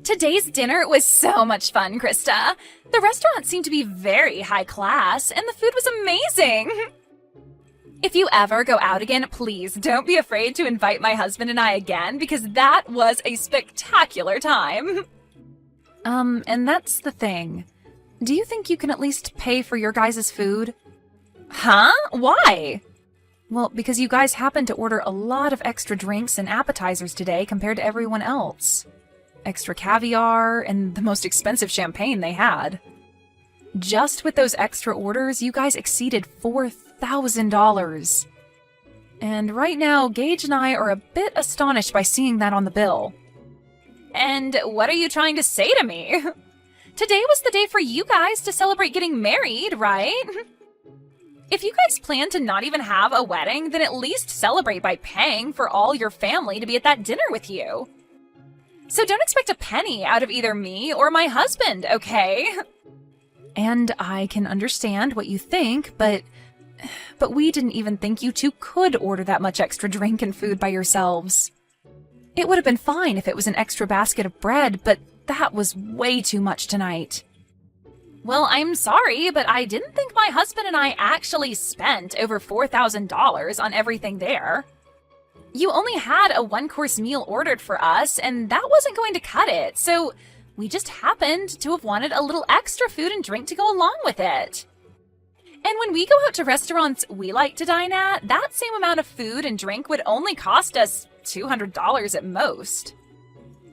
Today's dinner was so much fun, Krista. The restaurant seemed to be very high class, and the food was amazing. If you ever go out again, please don't be afraid to invite my husband and I again, because that was a spectacular time. And that's the thing. Do you think you can at least pay for your guys' food? Huh? Why? Well, because you guys happened to order a lot of extra drinks and appetizers today compared to everyone else. Extra caviar and the most expensive champagne they had. Just with those extra orders, you guys exceeded $4,000. And right now, Gage and I are a bit astonished by seeing that on the bill. And what are you trying to say to me? Today was the day for you guys to celebrate getting married, right? If you guys plan to not even have a wedding, then at least celebrate by paying for all your family to be at that dinner with you. So don't expect a penny out of either me or my husband, okay? And I can understand what you think, but we didn't even think you two could order that much extra drink and food by yourselves. It would have been fine if it was an extra basket of bread, but that was way too much tonight. Well, I'm sorry, but I didn't think my husband and I actually spent over $4,000 on everything there. You only had a one-course meal ordered for us, and that wasn't going to cut it, so we just happened to have wanted a little extra food and drink to go along with it. And when we go out to restaurants we like to dine at, that same amount of food and drink would only cost us $200 at most.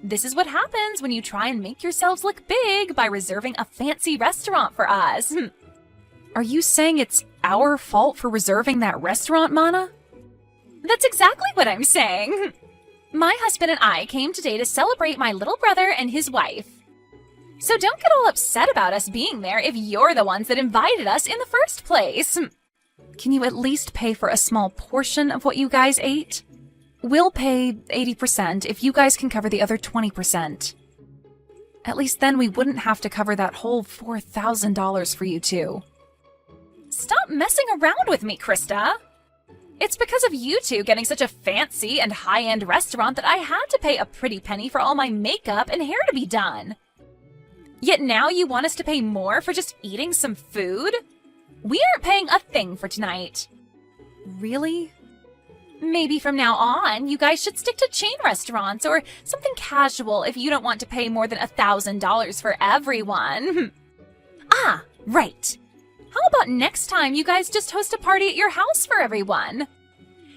This is what happens when you try and make yourselves look big by reserving a fancy restaurant for us. Are you saying it's our fault for reserving that restaurant, Mana? That's exactly what I'm saying. My husband and I came today to celebrate my little brother and his wife. So don't get all upset about us being there if you're the ones that invited us in the first place. Can you at least pay for a small portion of what you guys ate? We'll pay 80% if you guys can cover the other 20%. At least then we wouldn't have to cover that whole $4,000 for you two. Stop messing around with me, Krista. It's because of you two getting such a fancy and high-end restaurant that I had to pay a pretty penny for all my makeup and hair to be done. Yet now you want us to pay more for just eating some food? We aren't paying a thing for tonight. Really? Maybe from now on, you guys should stick to chain restaurants or something casual if you don't want to pay more than $1,000 for everyone. Ah, right. How about next time you guys just host a party at your house for everyone?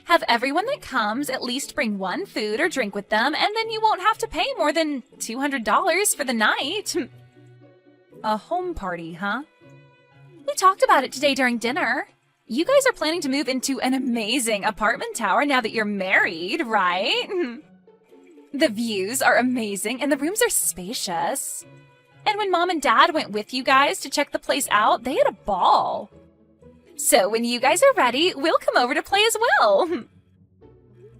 Have everyone that comes at least bring one food or drink with them, and then you won't have to pay more than $200 for the night. A home party, huh? We talked about it today during dinner. You guys are planning to move into an amazing apartment tower now that you're married, right? The views are amazing and the rooms are spacious. And when Mom and Dad went with you guys to check the place out, they had a ball. So when you guys are ready, we'll come over to play as well.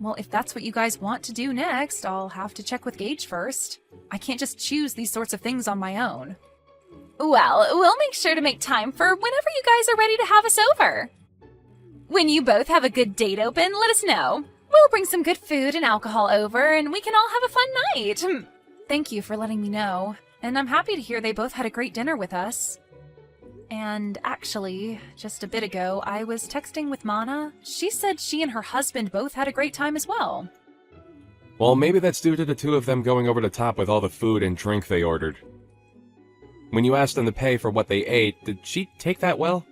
Well, if that's what you guys want to do next, I'll have to check with Gage first. I can't just choose these sorts of things on my own. Well, we'll make sure to make time for whenever you guys are ready to have us over. When you both have a good date open, let us know. We'll bring some good food and alcohol over, and we can all have a fun night. Thank you for letting me know. And I'm happy to hear they both had a great dinner with us. And actually, just a bit ago, I was texting with Mana. She said she and her husband both had a great time as well. Well, maybe that's due to the two of them going over the top with all the food and drink they ordered. When you asked them to pay for what they ate, did she take that well?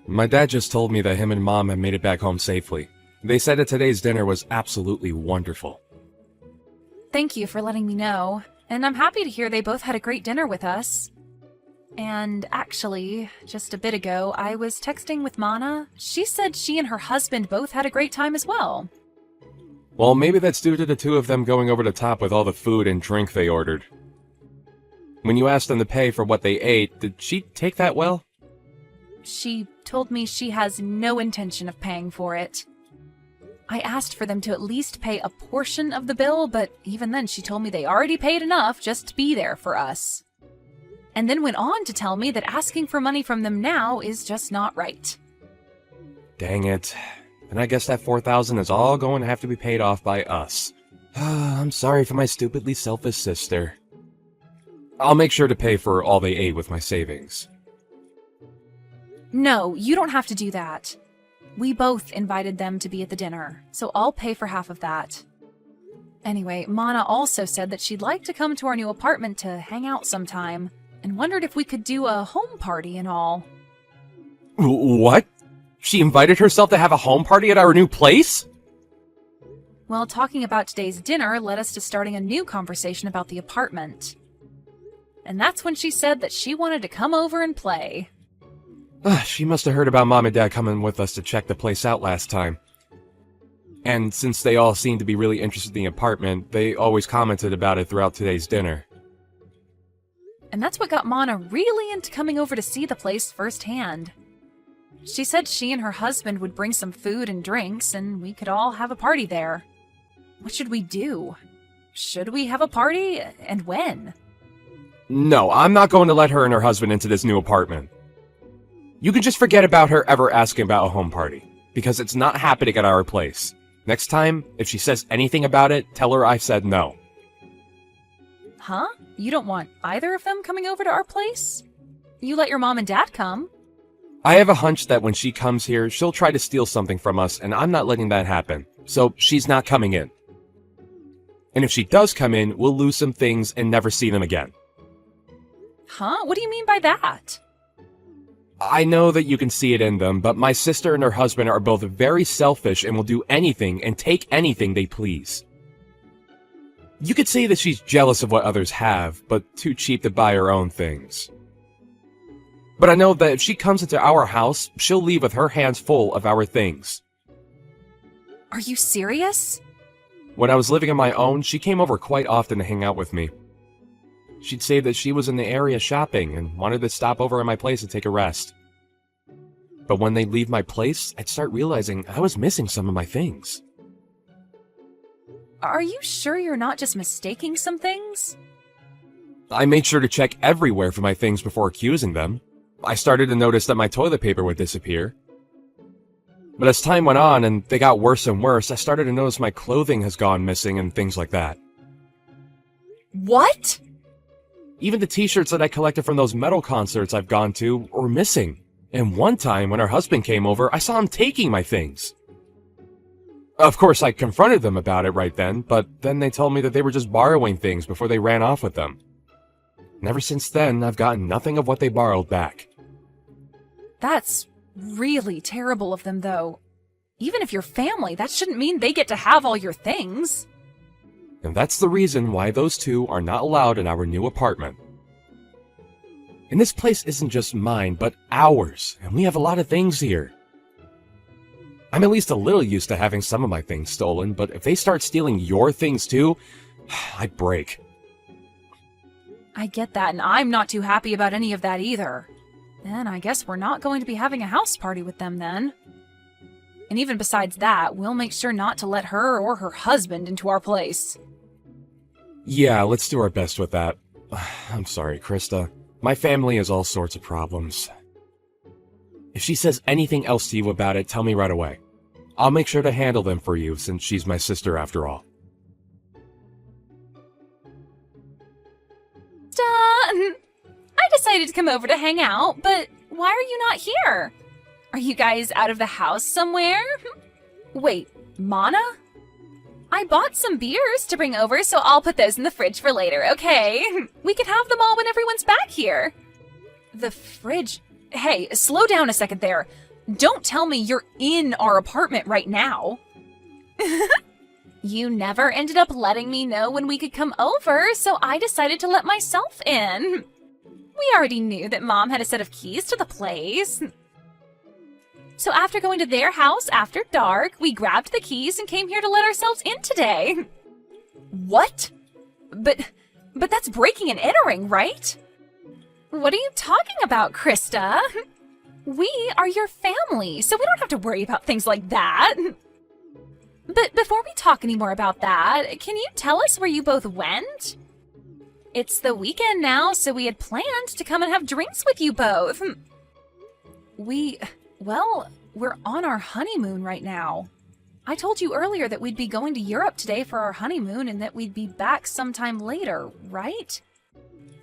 My dad just told me that him and Mom have made it back home safely. They said that today's dinner was absolutely wonderful. Thank you for letting me know, and I'm happy to hear they both had a great dinner with us. And actually, just a bit ago, I was texting with Mana. She said she and her husband both had a great time as well. Well, maybe that's due to the two of them going over the top with all the food and drink they ordered. When you asked them to pay for what they ate, did she take that well? She told me she has no intention of paying for it. I asked for them to at least pay a portion of the bill, but even then she told me they already paid enough just to be there for us. And then went on to tell me that asking for money from them now is just not right. Dang it. Then I guess that $4,000 is all going to have to be paid off by us. I'm sorry for my stupidly selfish sister. I'll make sure to pay for all they ate with my savings. No, you don't have to do that. We both invited them to be at the dinner, so I'll pay for half of that. Anyway, Mana also said that she'd like to come to our new apartment to hang out sometime, and wondered if we could do a home party and all. What? She invited herself to have a home party at our new place? Well, talking about today's dinner led us to starting a new conversation about the apartment. And that's when she said that she wanted to come over and play. She must have heard about Mom and Dad coming with us to check the place out last time. And since they all seemed to be really interested in the apartment, they always commented about it throughout today's dinner. And that's what got Mana really into coming over to see the place firsthand. She said she and her husband would bring some food and drinks, and we could all have a party there. What should we do? Should we have a party? And when? No, I'm not going to let her and her husband into this new apartment. You can just forget about her ever asking about a home party, because it's not happening at our place. Next time, if she says anything about it, tell her I said no. Huh? You don't want either of them coming over to our place? You let your mom and dad come. I have a hunch that when she comes here, she'll try to steal something from us, and I'm not letting that happen. So she's not coming in. And if she does come in, we'll lose some things and never see them again. Huh? What do you mean by that? I know that you can see it in them, but my sister and her husband are both very selfish and will do anything and take anything they please. You could say that she's jealous of what others have, but too cheap to buy her own things. But I know that if she comes into our house, she'll leave with her hands full of our things. Are you serious? When I was living on my own, she came over quite often to hang out with me. She'd say that she was in the area shopping and wanted to stop over at my place and take a rest. But when they'd leave my place, I'd start realizing I was missing some of my things. Are you sure you're not just mistaking some things? I made sure to check everywhere for my things before accusing them. I started to notice that my toilet paper would disappear. But as time went on and they got worse and worse, I started to notice my clothing has gone missing and things like that. What? Even the t-shirts that I collected from those metal concerts I've gone to were missing. And one time when her husband came over, I saw him taking my things. Of course, I confronted them about it right then, but then they told me that they were just borrowing things before they ran off with them. And ever since then, I've gotten nothing of what they borrowed back. That's really terrible of them, though. Even if you're family, that shouldn't mean they get to have all your things. And that's the reason why those two are not allowed in our new apartment. And this place isn't just mine, but ours, and we have a lot of things here. I'm at least a little used to having some of my things stolen, but if they start stealing your things too, I break. I get that, and I'm not too happy about any of that either. Then I guess we're not going to be having a house party with them then. And even besides that, we'll make sure not to let her or her husband into our place. Yeah, let's do our best with that. I'm sorry, Krista. My family has all sorts of problems. If she says anything else to you about it, tell me right away. I'll make sure to handle them for you, since she's my sister after all. Done! I decided to come over to hang out, but why are you not here? Are you guys out of the house somewhere? Wait, Mana? I bought some beers to bring over, so I'll put those in the fridge for later, okay? We can have them all when everyone's back here. The fridge? Hey, slow down a second there. Don't tell me you're in our apartment right now. You never ended up letting me know when we could come over, so I decided to let myself in. We already knew that Mom had a set of keys to the place. So after going to their house after dark, we grabbed the keys and came here to let ourselves in today. What? But that's breaking and entering, right? What are you talking about, Krista? We are your family, so we don't have to worry about things like that. But before we talk any more about that, can you tell us where you both went? It's the weekend now, so we had planned to come and have drinks with you both. Well, we're on our honeymoon right now. I told you earlier that we'd be going to Europe today for our honeymoon and that we'd be back sometime later, right?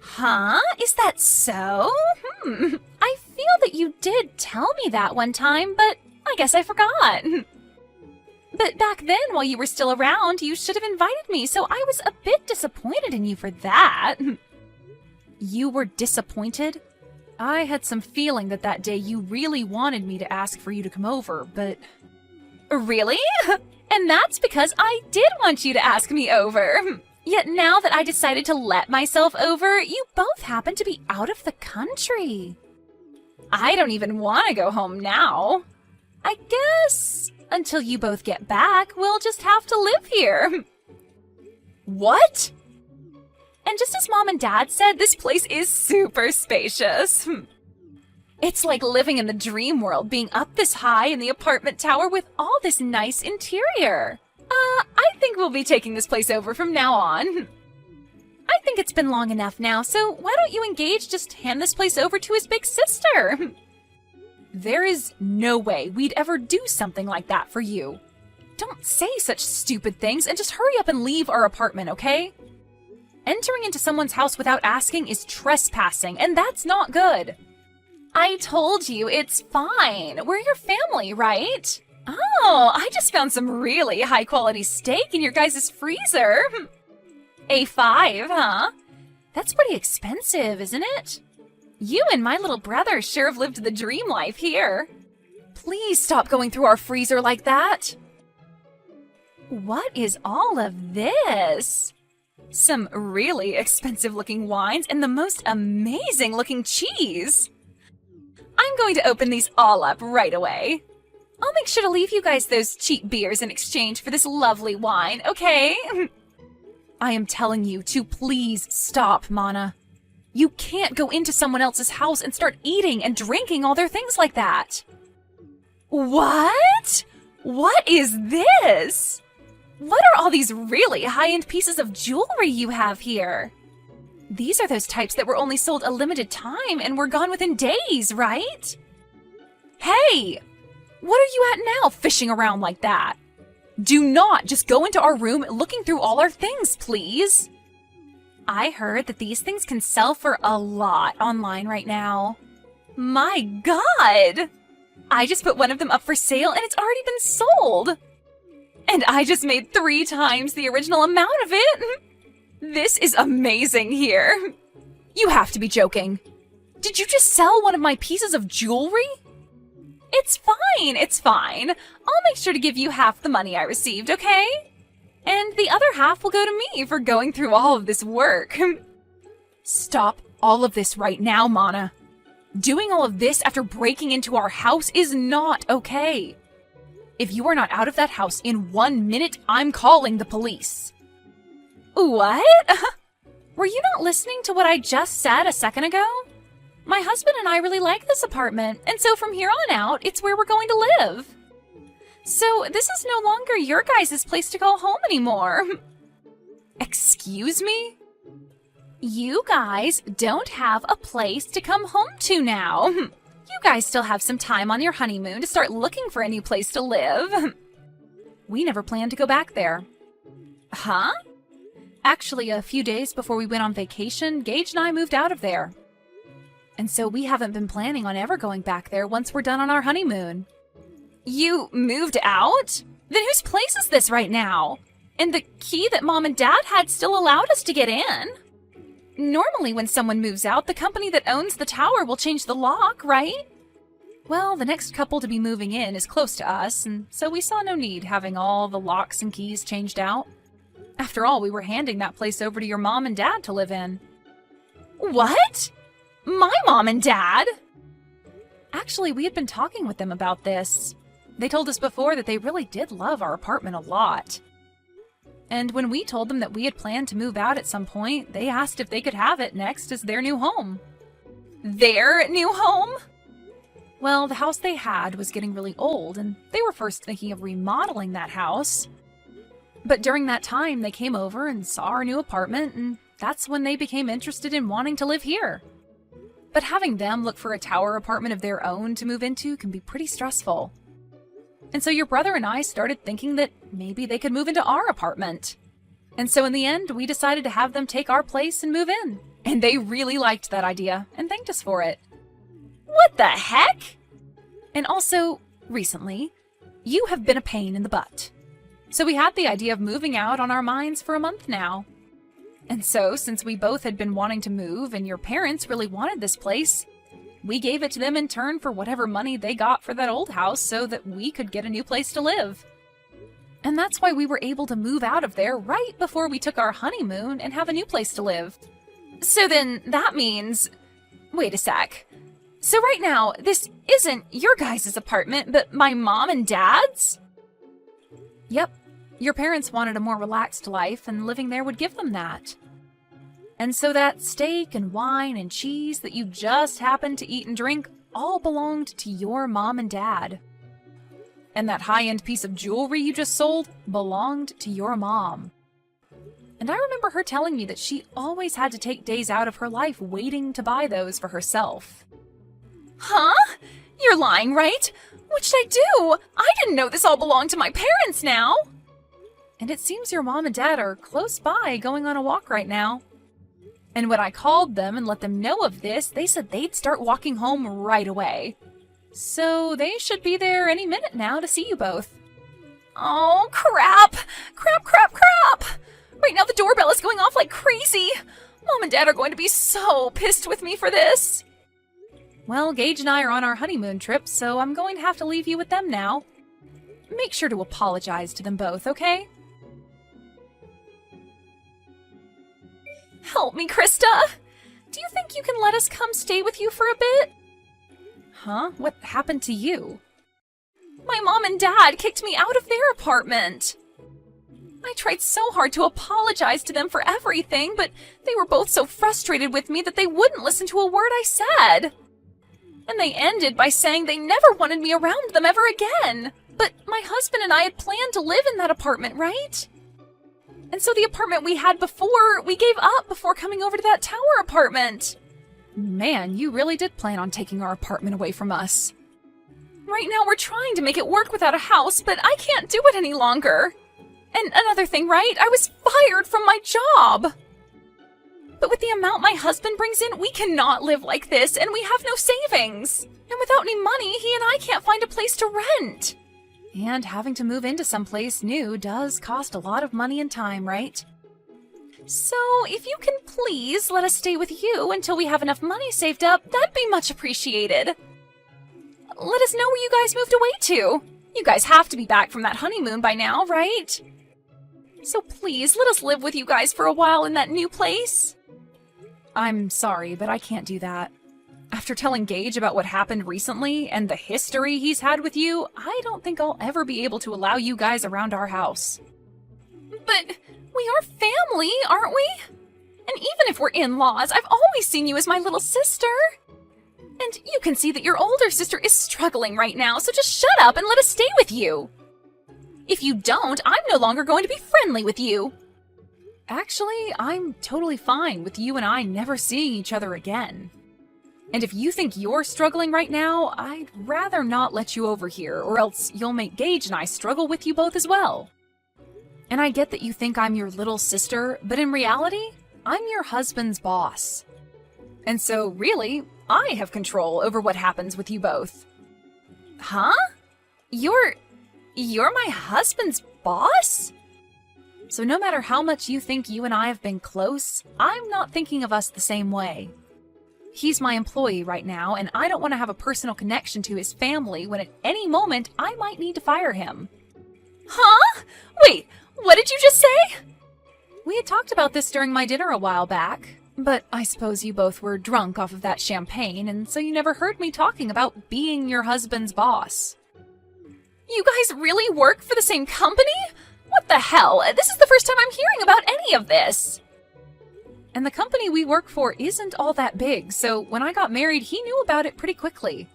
Huh? Is that so? I feel that you did tell me that one time, but I guess I forgot. But back then, while you were still around, you should have invited me, so I was a bit disappointed in you for that. You were disappointed? I had some feeling that day you really wanted me to ask for you to come over, but... Really? And that's because I did want you to ask me over. Yet now that I decided to let myself over, you both happen to be out of the country. I don't even want to go home now. I guess until you both get back, we'll just have to live here. What? And just as Mom and Dad said, this place is super spacious. It's like living in the dream world, being up this high in the apartment tower with all this nice interior. I think we'll be taking this place over from now on. I think it's been long enough now, so why don't you engage just hand this place over to his big sister? There is no way we'd ever do something like that for you. Don't say such stupid things and just hurry up and leave our apartment, okay? Entering into someone's house without asking is trespassing, and that's not good. I told you, it's fine. We're your family, right? Oh, I just found some really high-quality steak in your guys' freezer. A5, huh? That's pretty expensive, isn't it? You and my little brother sure have lived the dream life here. Please stop going through our freezer like that. What is all of this? Some really expensive-looking wines and the most amazing-looking cheese. I'm going to open these all up right away. I'll make sure to leave you guys those cheap beers in exchange for this lovely wine, okay? I am telling you to please stop, Mana. You can't go into someone else's house and start eating and drinking all their things like that. What? What is this? What are all these really high-end pieces of jewelry you have here? These are those types that were only sold a limited time and were gone within days, right? Hey! What are you at now, fishing around like that? Do not just go into our room looking through all our things, please. I heard that these things can sell for a lot online right now. My God! I just put one of them up for sale and it's already been sold. And I just made 3 times the original amount of it. This is amazing here. You have to be joking. Did you just sell one of my pieces of jewelry? It's fine, it's fine. I'll make sure to give you half the money I received, okay? And the other half will go to me for going through all of this work. Stop all of this right now, Mana. Doing all of this after breaking into our house is not okay. If you are not out of that house in 1 minute, I'm calling the police. What? Were you not listening to what I just said a second ago? My husband and I really like this apartment, and so from here on out, it's where we're going to live. So this is no longer your guys' place to call home anymore. Excuse me? You guys don't have a place to come home to now. You guys still have some time on your honeymoon to start looking for a new place to live. We never planned to go back there. Huh? Actually, a few days before we went on vacation, Gage and I moved out of there. And so we haven't been planning on ever going back there once we're done on our honeymoon. You moved out? Then whose place is this right now? And the key that Mom and Dad had still allowed us to get in. Normally when someone moves out, the company that owns the tower will change the lock, right? Well, the next couple to be moving in is close to us, and so we saw no need having all the locks and keys changed out. After all, we were handing that place over to your mom and dad to live in. What? My mom and dad? Actually, we had been talking with them about this. They told us before that they really did love our apartment a lot. And when we told them that we had planned to move out at some point, they asked if they could have it next as their new home. Their new home? Well, the house they had was getting really old, and they were first thinking of remodeling that house. But during that time, they came over and saw our new apartment, and that's when they became interested in wanting to live here. But having them look for a tower apartment of their own to move into can be pretty stressful. And so your brother and I started thinking that maybe they could move into our apartment. And so in the end, we decided to have them take our place and move in. And they really liked that idea and thanked us for it. What the heck? And also, recently, you have been a pain in the butt. So we had the idea of moving out on our minds for a month now. And so, since we both had been wanting to move and your parents really wanted this place, we gave it to them in turn for whatever money they got for that old house so that we could get a new place to live. And that's why we were able to move out of there right before we took our honeymoon and have a new place to live. So then that means... Wait a sec. So right now, this isn't your guys' apartment, but my mom and dad's? Yep. Your parents wanted a more relaxed life, and living there would give them that. And so that steak and wine and cheese that you just happened to eat and drink all belonged to your mom and dad. And that high-end piece of jewelry you just sold belonged to your mom. And I remember her telling me that she always had to take days out of her life waiting to buy those for herself. Huh? You're lying, right? What should I do? I didn't know this all belonged to my parents now. And it seems your mom and dad are close by going on a walk right now. And when I called them and let them know of this, they said they'd start walking home right away. So they should be there any minute now to see you both. Oh, crap! Crap! Right now the doorbell is going off like crazy. Mom and Dad are going to be so pissed with me for this. Well, Gage and I are on our honeymoon trip, so I'm going to have to leave you with them now. Make sure to apologize to them both, okay? Help me, Krista! Do you think you can let us come stay with you for a bit? Huh? What happened to you? My mom and dad kicked me out of their apartment. I tried so hard to apologize to them for everything, but they were both so frustrated with me that they wouldn't listen to a word I said. And they ended by saying they never wanted me around them ever again. But my husband and I had planned to live in that apartment, right? And so the apartment we had before, we gave up before coming over to that tower apartment. Man, you really did plan on taking our apartment away from us. Right now we're trying to make it work without a house, but I can't do it any longer. And another thing, right? I was fired from my job. But with the amount my husband brings in, we cannot live like this, and we have no savings. And without any money, he and I can't find a place to rent. And having to move into someplace new does cost a lot of money and time, right? So, if you can please let us stay with you until we have enough money saved up, that'd be much appreciated. Let us know where you guys moved away to. You guys have to be back from that honeymoon by now, right? So please, let us live with you guys for a while in that new place. I'm sorry, but I can't do that. After telling Gage about what happened recently and the history he's had with you, I don't think I'll ever be able to allow you guys around our house. But we are family, aren't we? And even if we're in-laws, I've always seen you as my little sister. And you can see that your older sister is struggling right now, so just shut up and let us stay with you. If you don't, I'm no longer going to be friendly with you. Actually, I'm totally fine with you and I never seeing each other again. And if you think you're struggling right now, I'd rather not let you over here, or else you'll make Gage and I struggle with you both as well. And I get that you think I'm your little sister, but in reality, I'm your husband's boss. And so, really, I have control over what happens with you both. Huh? You're my husband's boss? So no matter how much you think you and I have been close, I'm not thinking of us the same way. He's my employee right now, and I don't want to have a personal connection to his family when at any moment I might need to fire him. Huh? Wait, what did you just say? We had talked about this during my dinner a while back, but I suppose you both were drunk off of that champagne, and so you never heard me talking about being your husband's boss. You guys really work for the same company? What the hell? This is the first time I'm hearing about any of this. And the company we work for isn't all that big, so when I got married, he knew about it pretty quickly.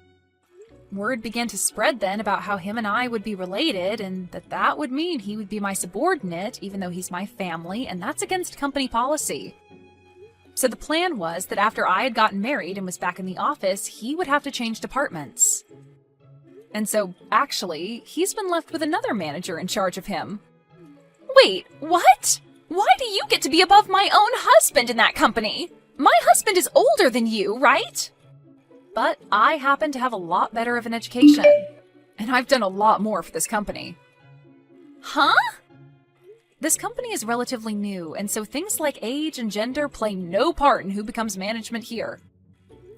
Word began to spread then about how him and I would be related, and that would mean he would be my subordinate, even though he's my family, and that's against company policy. So the plan was that after I had gotten married and was back in the office, he would have to change departments. And so, actually, he's been left with another manager in charge of him. Wait, what? Why do you get to be above my own husband in that company? My husband is older than you, right? But I happen to have a lot better of an education. And I've done a lot more for this company. Huh? This company is relatively new, and so things like age and gender play no part in who becomes management here.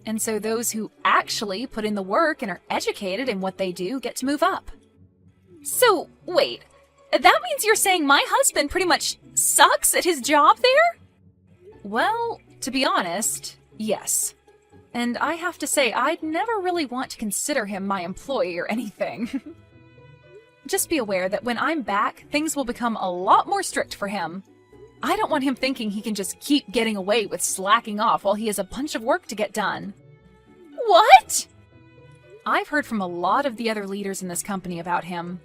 And so those who actually put in the work and are educated in what they do get to move up. So, wait, that means you're saying my husband pretty much sucks at his job there? Well, to be honest, yes. And I have to say, I'd never really want to consider him my employee or anything. Just be aware that when I'm back, things will become a lot more strict for him. I don't want him thinking he can just keep getting away with slacking off while he has a bunch of work to get done. What? I've heard from a lot of the other leaders in this company about him.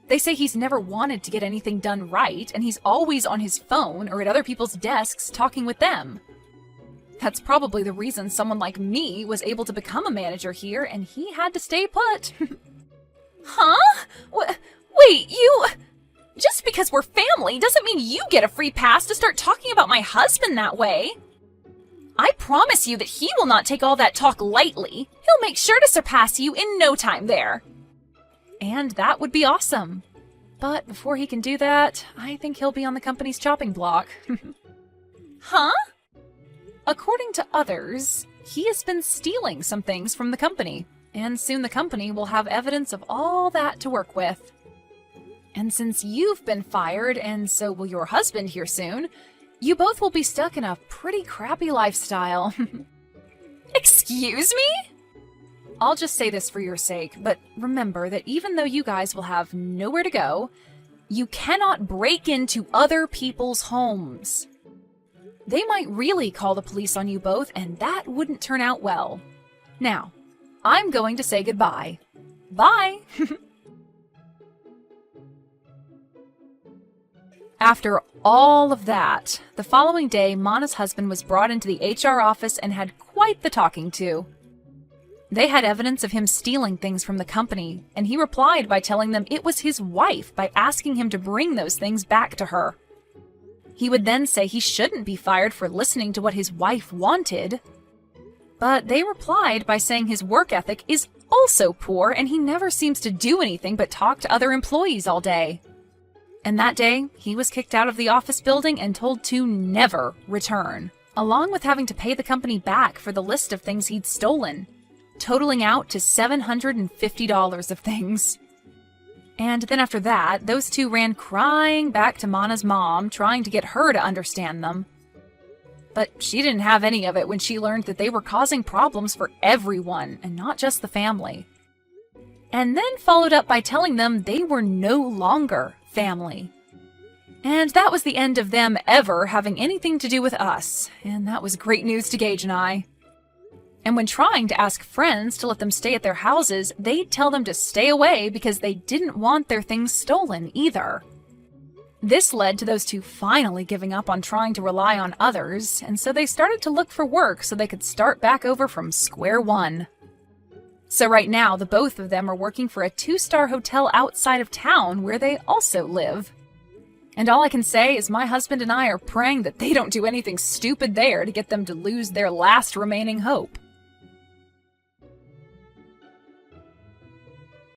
They say he's never wanted to get anything done right, and he's always on his phone or at other people's desks talking with them. That's probably the reason someone like me was able to become a manager here, and he had to stay put. Huh? Wait, you... Just because we're family doesn't mean you get a free pass to start talking about my husband that way. I promise you that he will not take all that talk lightly. He'll make sure to surpass you in no time there. And that would be awesome. But before he can do that, I think he'll be on the company's chopping block. Huh? According to others, he has been stealing some things from the company. And soon the company will have evidence of all that to work with. And since you've been fired, and so will your husband here soon, you both will be stuck in a pretty crappy lifestyle. Excuse me? I'll just say this for your sake, but remember that even though you guys will have nowhere to go, you cannot break into other people's homes. They might really call the police on you both, and that wouldn't turn out well. Now, I'm going to say goodbye. Bye! After all of that, the following day, Mana's husband was brought into the HR office and had quite the talking to. They had evidence of him stealing things from the company, and he replied by telling them it was his wife by asking him to bring those things back to her. He would then say he shouldn't be fired for listening to what his wife wanted. But they replied by saying his work ethic is also poor and he never seems to do anything but talk to other employees all day. And that day, he was kicked out of the office building and told to never return, along with having to pay the company back for the list of things he'd stolen, totaling out to $750 of things. And then after that, those two ran crying back to Mana's mom, trying to get her to understand them. But she didn't have any of it when she learned that they were causing problems for everyone, and not just the family. And then followed up by telling them they were no longer family. And that was the end of them ever having anything to do with us, and that was great news to Gage and I. And when trying to ask friends to let them stay at their houses, they'd tell them to stay away because they didn't want their things stolen either. This led to those two finally giving up on trying to rely on others, and so they started to look for work so they could start back over from square one. So right now, the both of them are working for a 2-star hotel outside of town where they also live. And all I can say is my husband and I are praying that they don't do anything stupid there to get them to lose their last remaining hope.